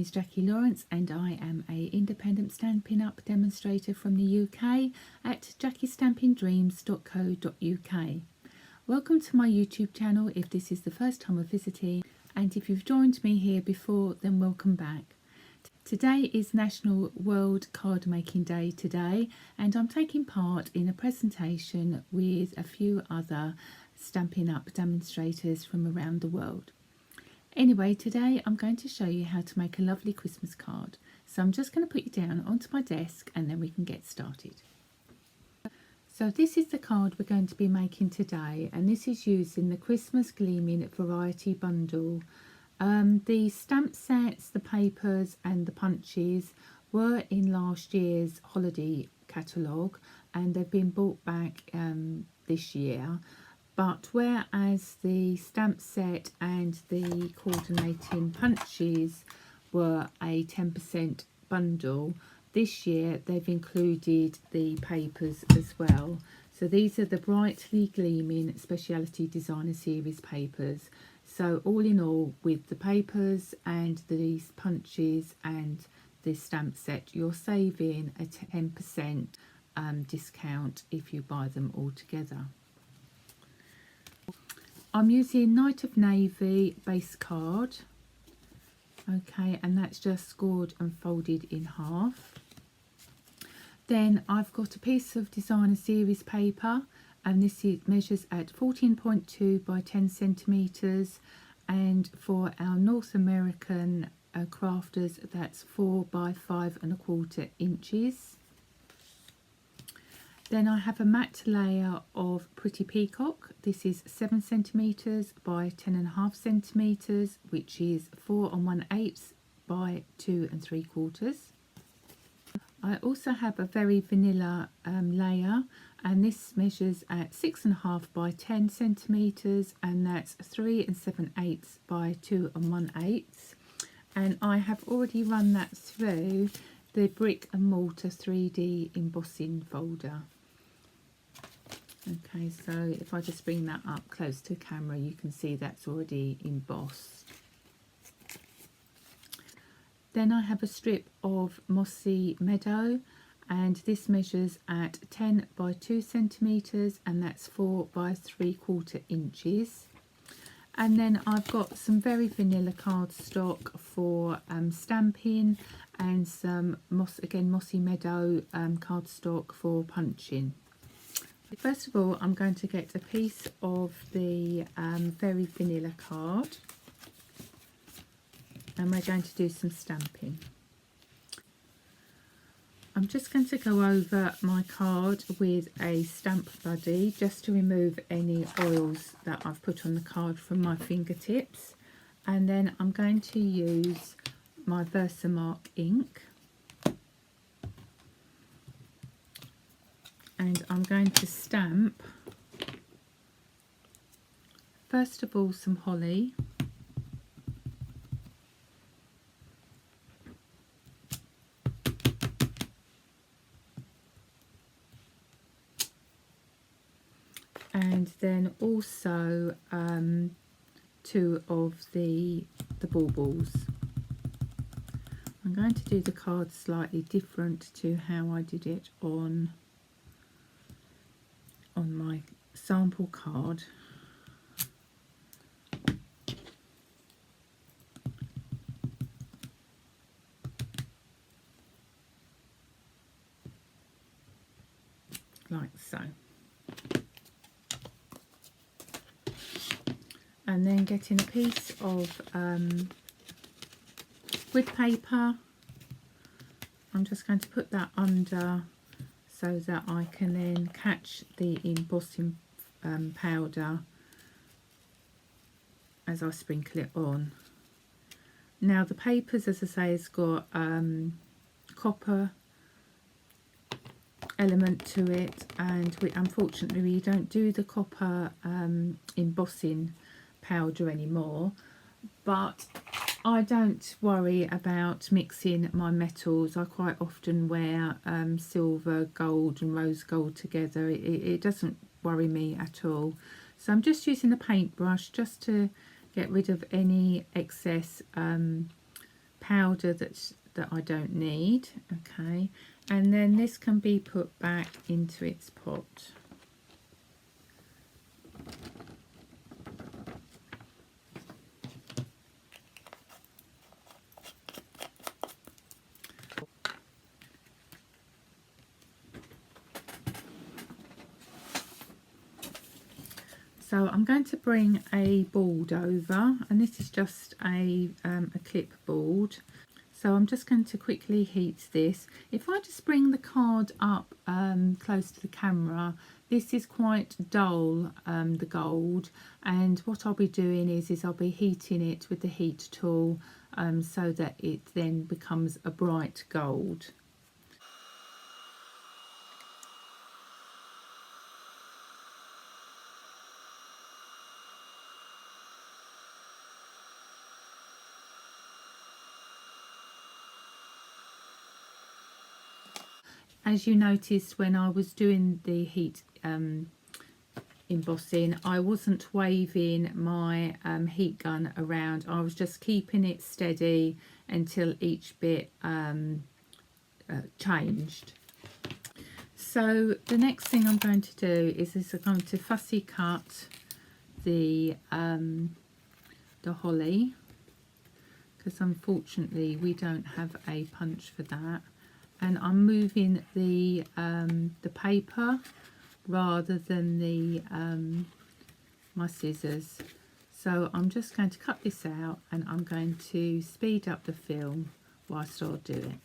is Jackie Lawrence and I am a independent Stampin' Up demonstrator from the UK at jackiestampingdreams.co.uk. Welcome to my YouTube channel if this is the first time of visiting, and if you've joined me here before then welcome back. Today is National World Card Making Day today, and I'm taking part in a presentation with a few other Stampin' Up demonstrators from around the world. Anyway, today I'm going to show you how to make a lovely Christmas card. So I'm just going to put you down onto my desk and then we can get started. So this is the card we're going to be making today, and this is using the Christmas Gleaming Variety Bundle. The stamp sets, the papers and the punches were in last year's holiday catalogue and they've been brought back this year. But whereas the stamp set and the coordinating punches were a 10% bundle, this year they've included the papers as well. So these are the Brightly Gleaming Speciality Designer Series papers. So all in all, with the papers and these punches and the stamp set, you're saving a 10% discount if you buy them all together. I'm using Night of Navy base card, okay, and that's just scored and folded in half. Then I've got a piece of Designer Series paper, and this measures at 14.2 by 10 centimetres, and for our North American crafters that's 4 by 5¼ inches. Then I have a matte layer of Pretty Peacock. This is 7 centimetres by 10½ centimetres, which is 4 1/8 by 2 3/4. I also have a very vanilla layer, and this measures at 6½ by 10 centimetres, and that's 3 7/8 by 2 1/8. And I have already run that through the Brick and Mortar 3D embossing folder. Okay, so if I just bring that up close to camera, you can see that's already embossed. Then I have a strip of Mossy Meadow, and this measures at 10 by 2 centimetres, and that's 4 by 3/4 inches. And then I've got some very vanilla cardstock for stamping, and some Mossy Meadow cardstock for punching. First of all, I'm going to get a piece of the very vanilla card, and we're going to do some stamping. I'm just going to go over my card with a stamp buddy just to remove any oils that I've put on the card from my fingertips, and then I'm going to use my Versamark ink, and I'm going to stamp first of all some holly, and then also 2 of the baubles. I'm going to do the card slightly different to how I did it on my sample card. Like so. And then getting a piece of wood paper, I'm just going to put that under so that I can then catch the embossing powder as I sprinkle it on. Now the papers, as I say, has got copper element to it, and unfortunately we don't do the copper embossing powder anymore, but I don't worry about mixing my metals. I quite often wear silver, gold and rose gold together. It doesn't worry me at all. So I'm just using a paintbrush just to get rid of any excess powder that I don't need. Okay, and then this can be put back into its pot. So I'm going to bring a board over, and this is just a clipboard. So I'm just going to quickly heat this. If I just bring the card up close to the camera, this is quite dull, the gold, and what I'll be doing is I'll be heating it with the heat tool so that it then becomes a bright gold. As you noticed when I was doing the heat embossing, I wasn't waving my heat gun around. I was just keeping it steady until each bit changed. So the next thing I'm going to do is I'm going to fussy cut the holly, because unfortunately we don't have a punch for that. And I'm moving the paper rather than the my scissors. So I'm just going to cut this out, and I'm going to speed up the film whilst I do it.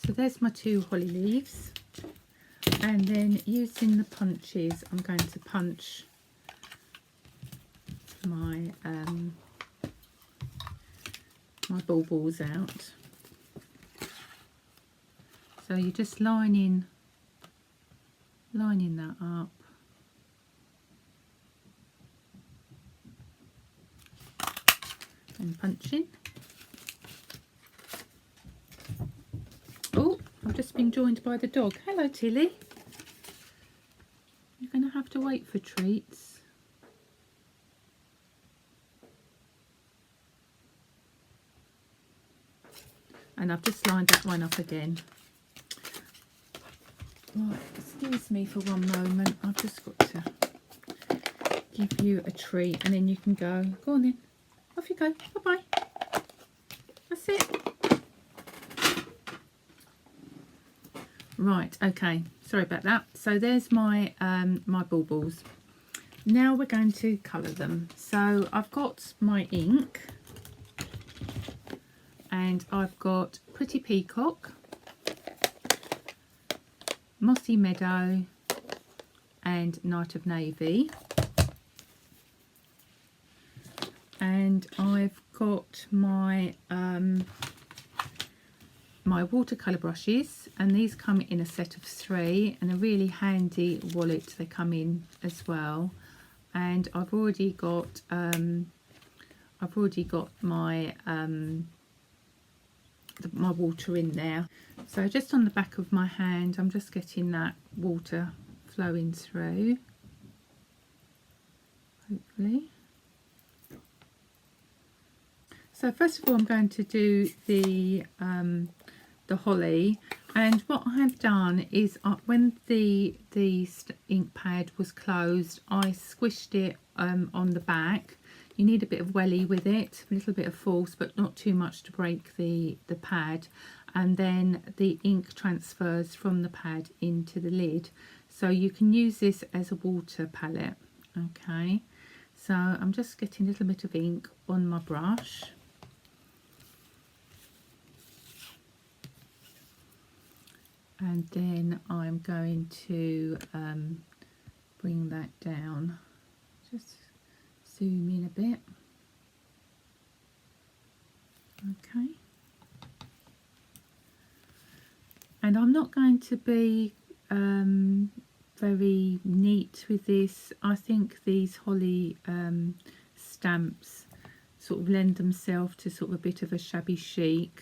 So there's my 2 holly leaves, and then using the punches I'm going to punch my my baubles out. So you're just lining that up, and punching. Oh, I've just been joined by the dog. Hello, Tilly. You're going to have to wait for treats. And I've just lined that one up again. Right, excuse me for one moment. I've just got to give you a treat, and then you can go. Go on then. Off you go. Bye-bye. That's it. Right, okay, sorry about that. So there's my my baubles. Now we're going to colour them. So I've got my ink, and I've got Pretty Peacock, Mossy Meadow, and Night of Navy. And I've got my my watercolour brushes, and these come in a set of 3, and a really handy wallet they come in as well. And I've already got my my water in there. So just on the back of my hand I'm just getting that water flowing through, hopefully. So first of all I'm going to do the holly, and what I have done is when the ink pad was closed, I squished it on the back. You need a bit of welly with it, a little bit of force, but not too much to break the pad, and then the ink transfers from the pad into the lid. So you can use this as a water palette. Okay, so I'm just getting a little bit of ink on my brush. And then I'm going to bring that down, just zoom in a bit. Okay. And I'm not going to be very neat with this. I think these holly stamps sort of lend themselves to sort of a bit of a shabby chic.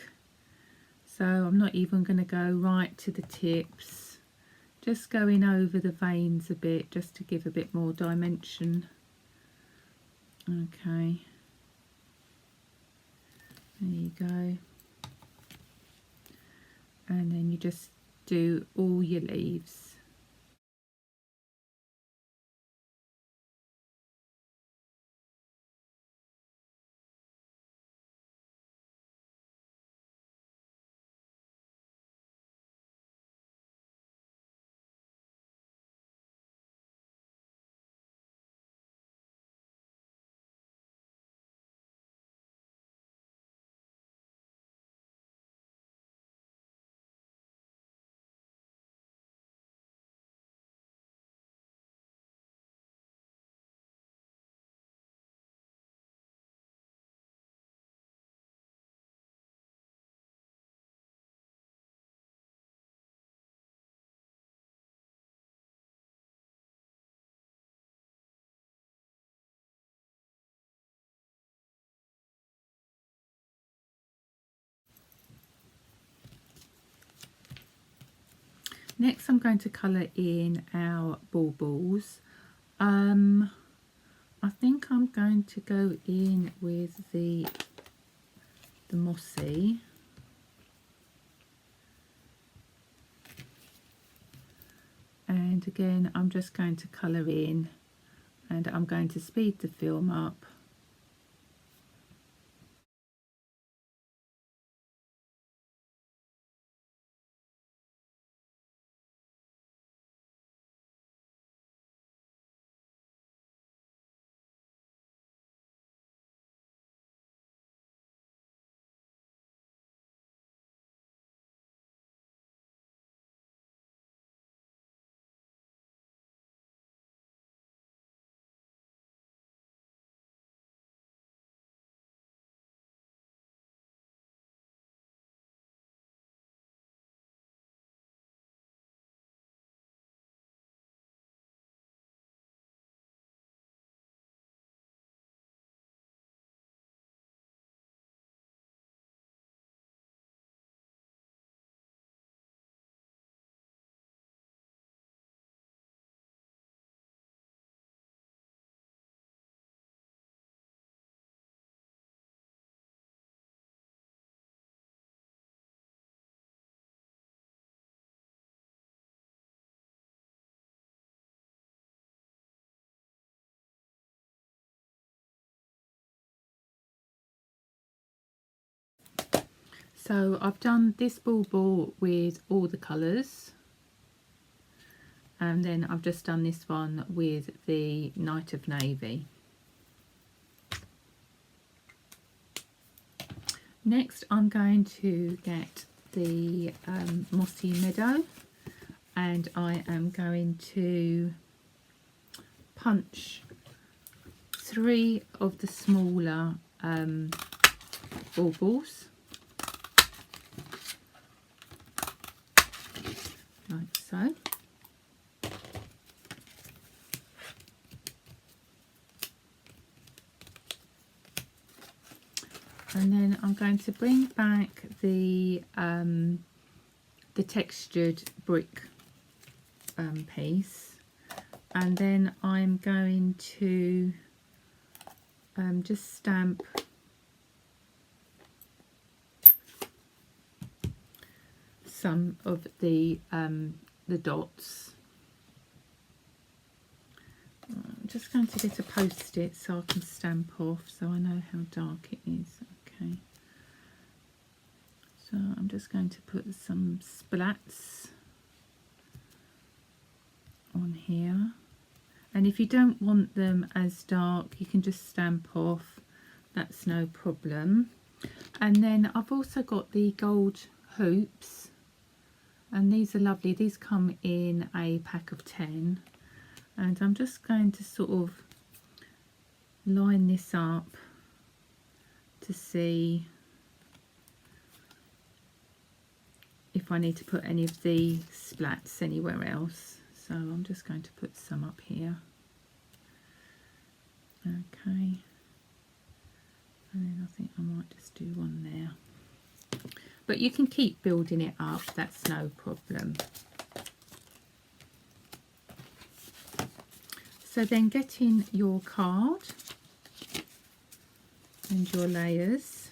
So I'm not even going to go right to the tips, just going over the veins a bit just to give a bit more dimension. Okay, there you go. And then you just do all your leaves. Next I'm going to colour in our baubles. I think I'm going to go in with the mossy. And again I'm just going to colour in, and I'm going to speed the film up. So I've done this bauble with all the colours, and then I've just done this one with the Night of Navy. Next I'm going to get the Mossy Meadow, and I am going to punch 3 of the smaller baubles, like so. And then I'm going to bring back the textured brick piece, and then I'm going to just stamp some of the dots. I'm just going to get a post-it so I can stamp off, so I know how dark it is. Okay, so I'm just going to put some splats on here, and if you don't want them as dark you can just stamp off, that's no problem. And then I've also got the gold hoops, and these are lovely. These come in a pack of 10, and I'm just going to sort of line this up to see if I need to put any of the splats anywhere else. So I'm just going to put some up here. Okay, and then I think I might just do one there. But you can keep building it up, that's no problem. So then getting your card and your layers,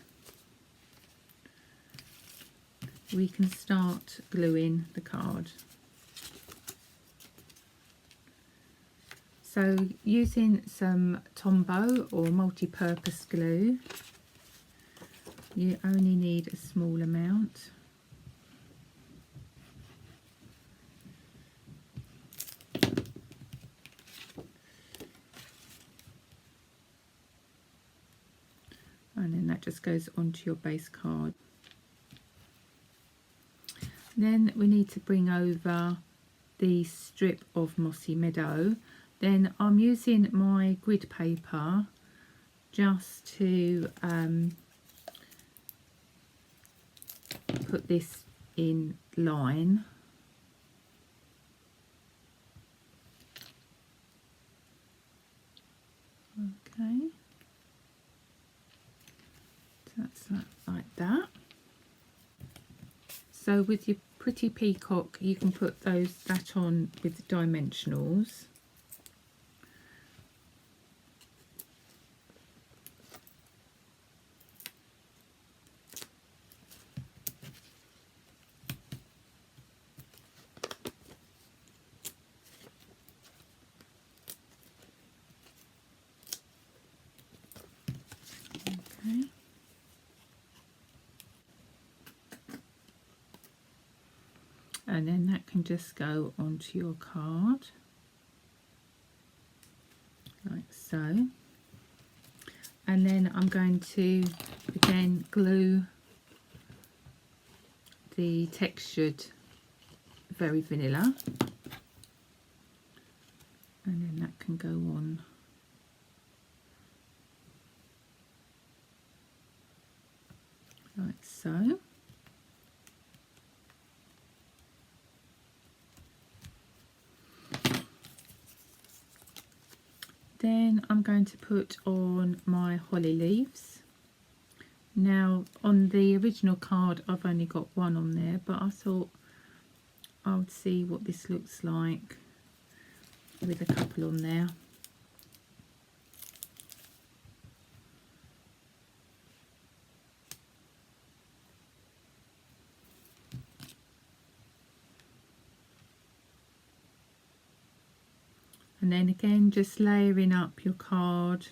we can start gluing the card. So using some Tombow or multi-purpose glue, you only need a small amount. And then that just goes onto your base card. Then we need to bring over the strip of Mossy Meadow. Then I'm using my grid paper just to put this in line. Okay, so that's like that. So with your pretty peacock, you can put that on with the dimensionals. Okay. And then that can just go onto your card like so. And then I'm going to again glue the textured Very Vanilla, and then that can go on like so. Then I'm going to put on my holly leaves. Now on the original card I've only got one on there, but I thought I would see what this looks like with a couple on there. And then again just layering up your card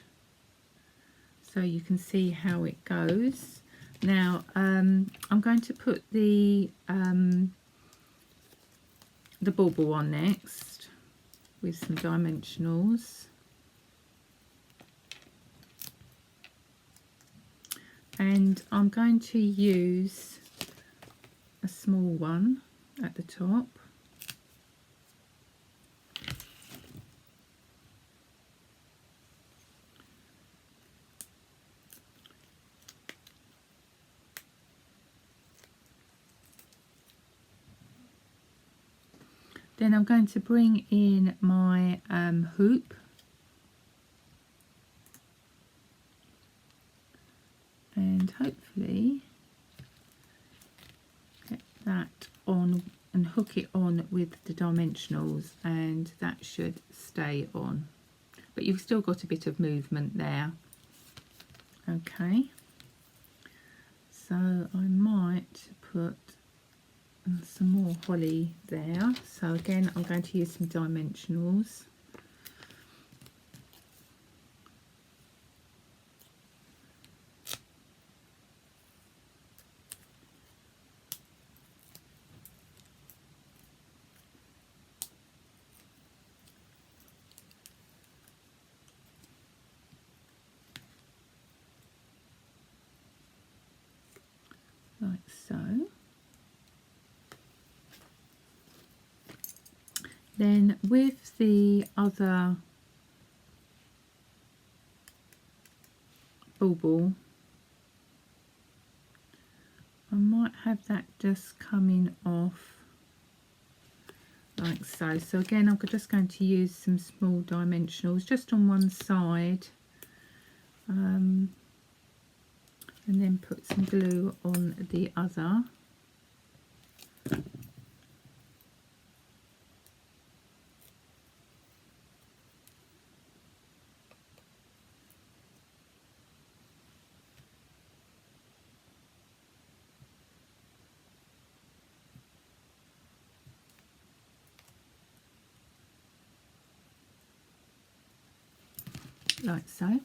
so you can see how it goes. Now I'm going to put the bauble on next with some dimensionals, and I'm going to use a small one at the top. Then I'm going to bring in my hoop, and hopefully get that on and hook it on with the dimensionals, and that should stay on. But you've still got a bit of movement there. Okay, so I might put some more holly there. So again I'm going to use some dimensionals. Like so. Then with the other bauble, I might have that just coming off like so. So again, I'm just going to use some small dimensionals just on one side, and then put some glue on the other. Like so.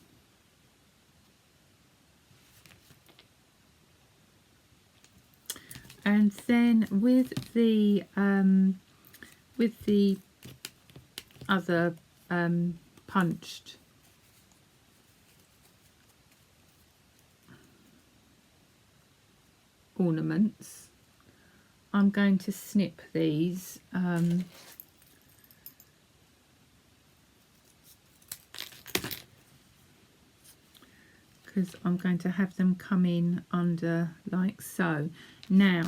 And then with the other punched ornaments, I'm going to snip these because I'm going to have them come in under like so. Now,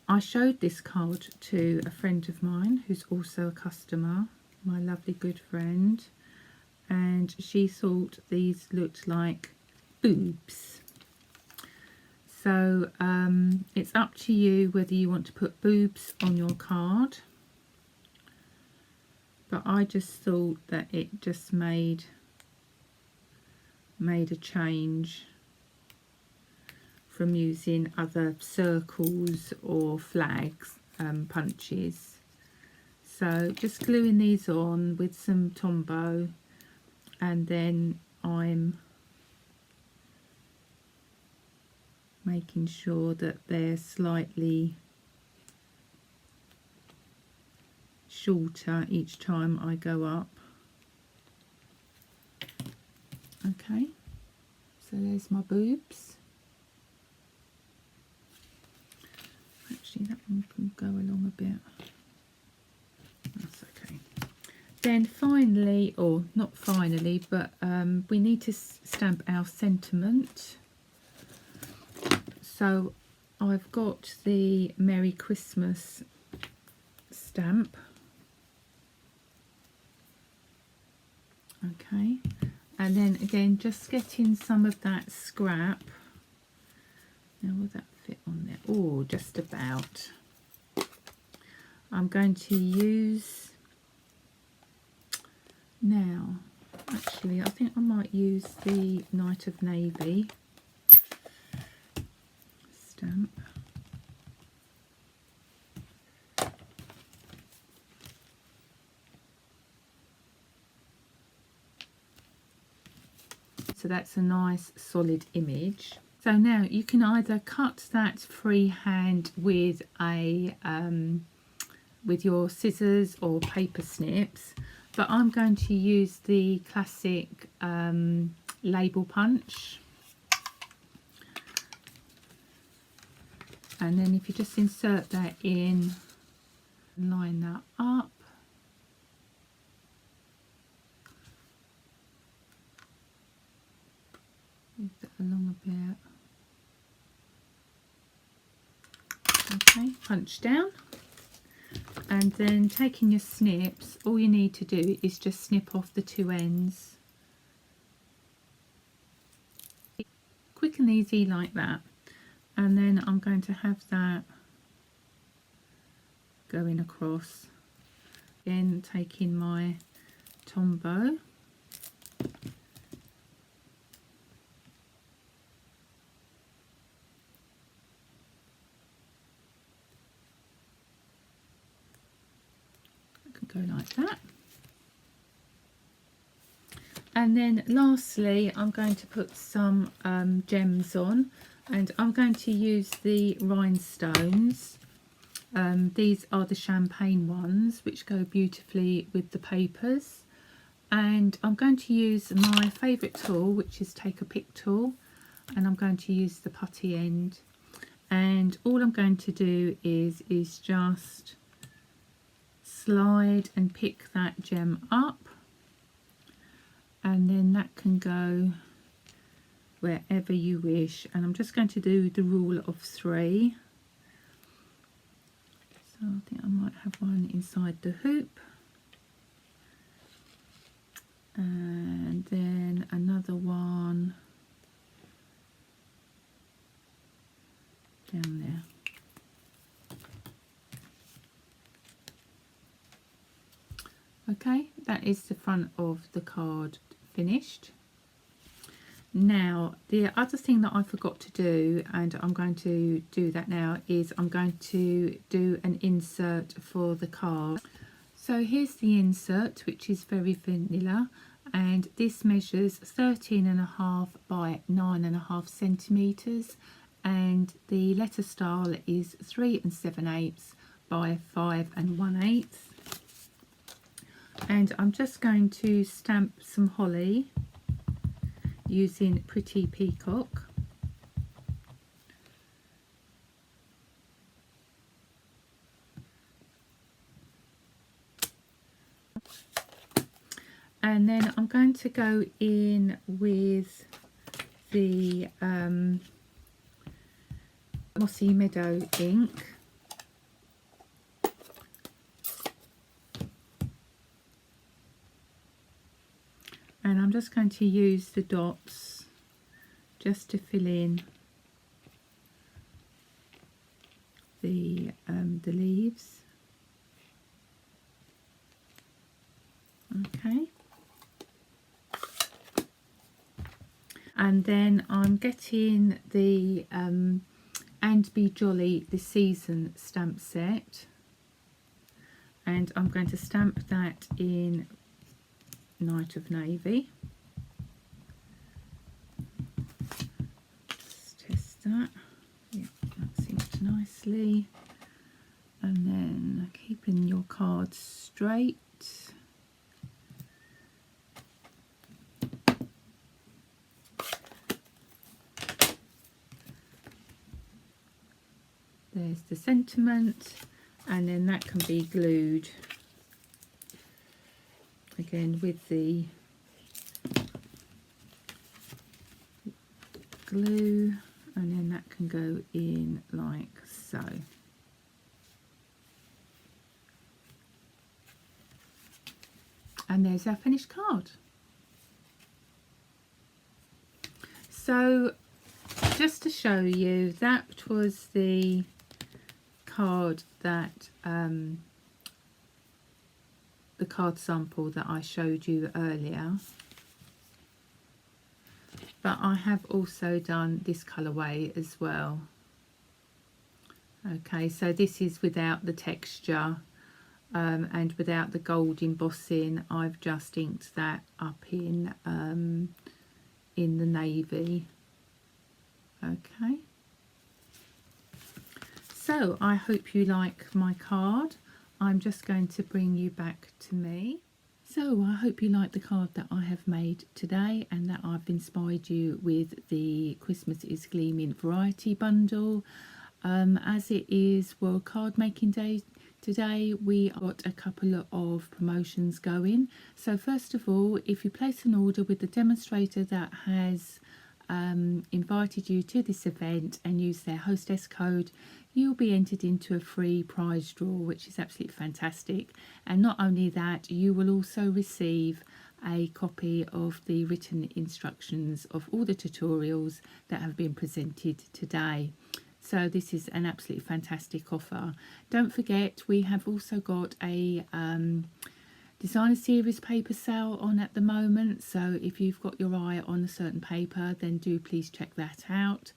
I showed this card to a friend of mine who's also a customer, my lovely good friend, and she thought these looked like boobs. So it's up to you whether you want to put boobs on your card, but I just thought that it just made a change from using other circles or flags punches. So just gluing these on with some Tombow, and then I'm making sure that they're slightly shorter each time I go up. Okay, so there's my boobs. Actually, that one can go along a bit. That's okay. Then finally, or not finally, but we need to stamp our sentiment. So I've got the Merry Christmas stamp. Okay, and then again, just getting some of that scrap. Now, will that fit on there? Oh, just about. I'm going to use, now, actually, I think I might use the Night of Navy stamp. So that's a nice solid image. So now you can either cut that freehand with a with your scissors or paper snips, but I'm going to use the classic label punch. And then if you just insert that in, line that up. Move that along a bit. Okay, punch down. And then taking your snips, all you need to do is just snip off the two ends. Quick and easy like that. And then I'm going to have that going across. Again, taking my Tombow. Go like that. And then lastly, I'm going to put some gems on, and I'm going to use the rhinestones. These are the champagne ones, which go beautifully with the papers. And I'm going to use my favourite tool, which is Take a Pick tool, and I'm going to use the putty end. And all I'm going to do is just slide and pick that gem up, and then that can go wherever you wish. And I'm just going to do the rule of 3. So I think I might have one inside the hoop, and then another one down there. Okay, that is the front of the card finished. Now the other thing that I forgot to do, and I'm going to do that now, is I'm going to do an insert for the card. So here's the insert, which is very vanilla, and this measures 13.5 by 9.5 centimeters, and the letter style is 3 7/8 by 5 1/8. And I'm just going to stamp some holly using Pretty Peacock. And then I'm going to go in with the Mossy Meadow ink. And I'm just going to use the dots just to fill in the leaves. Okay. And then I'm getting the And Be Jolly the Season stamp set, and I'm going to stamp that in Night of Navy. Just test that. Yeah, that synced nicely. And then keeping your card straight. There's the sentiment, and then that can be glued again with the glue, and then that can go in like so. And there's our finished card. So just to show you, that was the card that the card sample that I showed you earlier, but I have also done this colourway as well. Okay, so this is without the texture and without the gold embossing. I've just inked that up in the navy. Okay, so I hope you like my card. I'm just going to bring you back to me. So I hope you like the card that I have made today, and that I've inspired you with the Christmas is Gleaming variety bundle. As it is World Card Making Day today, we got a couple of promotions going. So first of all, if you place an order with the demonstrator that has invited you to this event and use their Hostess code, you'll be entered into a free prize draw, which is absolutely fantastic. And not only that, you will also receive a copy of the written instructions of all the tutorials that have been presented today. So this is an absolutely fantastic offer. Don't forget, we have also got a designer series paper sale on at the moment. So if you've got your eye on a certain paper, then do please check that out.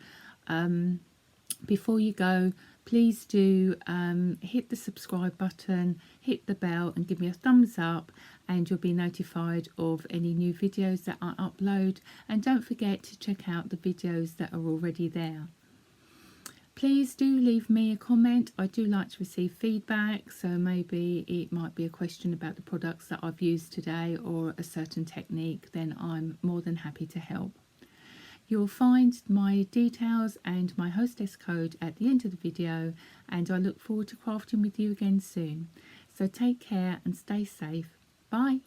Before you go, please do hit the subscribe button, hit the bell and give me a thumbs up, and you'll be notified of any new videos that I upload. And don't forget to check out the videos that are already there. Please do leave me a comment. I do like to receive feedback, so maybe it might be a question about the products that I've used today or a certain technique, then I'm more than happy to help. You'll find my details and my Hostess code at the end of the video, and I look forward to crafting with you again soon. So take care and stay safe. Bye.